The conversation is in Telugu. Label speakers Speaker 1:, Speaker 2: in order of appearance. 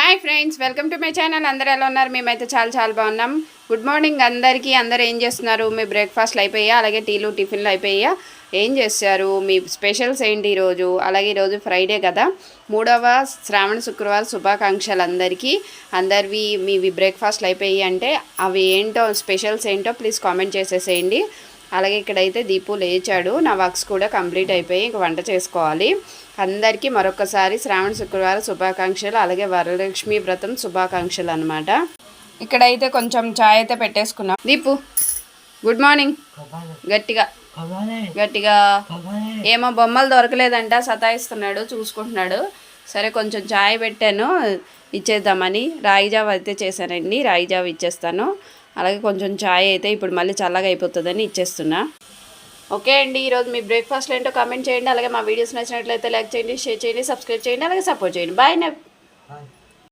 Speaker 1: Hi friends, welcome to my channel. అందరూ ఎలా ఉన్నారు? మేమైతే చాలా బాగున్నాం. గుడ్ మార్నింగ్ అందరికీ. అందరూ ఏం చేస్తున్నారు? మీ బ్రేక్ఫాస్ట్లు అయిపోయా? అలాగే టీలు టిఫిన్లు అయిపోయా? ఏం చేస్తారు? మీ స్పెషల్స్ ఏంటి ఈరోజు? అలాగే ఈరోజు ఫ్రైడే కదా, 3వ శ్రావణ శుక్రవారం శుభాకాంక్షలు అందరికీ. అందరివి మీవి బ్రేక్ఫాస్ట్లు అయిపోయి అంటే అవి ఏంటో స్పెషల్స్ ఏంటో ప్లీజ్ కామెంట్ చేసేసేయండి. అలాగే ఇక్కడైతే దీపు లేచాడు. నా వర్క్స్ కూడా కంప్లీట్ అయిపోయి ఇంక వంట చేసుకోవాలి. అందరికీ మరొకసారి శ్రావణ శుక్రవారం శుభాకాంక్షలు, అలాగే వరలక్ష్మి వ్రతం శుభాకాంక్షలు అనమాట. ఇక్కడైతే కొంచెం చాయ్ అయితే పెట్టేసుకున్నాం. Deepu good morning. గట్టిగా గట్టిగా ఏమో బొమ్మలు దొరకలేదంట, సతాయిస్తున్నాడు, చూసుకుంటున్నాడు. సరే కొంచెం చాయ్ పెట్టాను, ఇచ్చేద్దామని రాగి జావ అయితే చేశానండి. రాగి జావ ఇచ్చేస్తాను. అలాగే కొంచెం చాయ్ అయితే ఇప్పుడు మళ్ళీ చల్లగా అయిపోతుందని ఇచ్చేస్తున్నా. ఓకే అండి, ఈరోజు మీ బ్రేక్ఫాస్ట్లో ఏంటో కామెంట్ చేయండి. అలాగే మా వీడియోస్ నచ్చినట్లయితే లైక్ చేయండి, షేర్ చేయండి, సబ్స్క్రైబ్ చేయండి, అలాగే సపోర్ట్ చేయండి. బాయ్.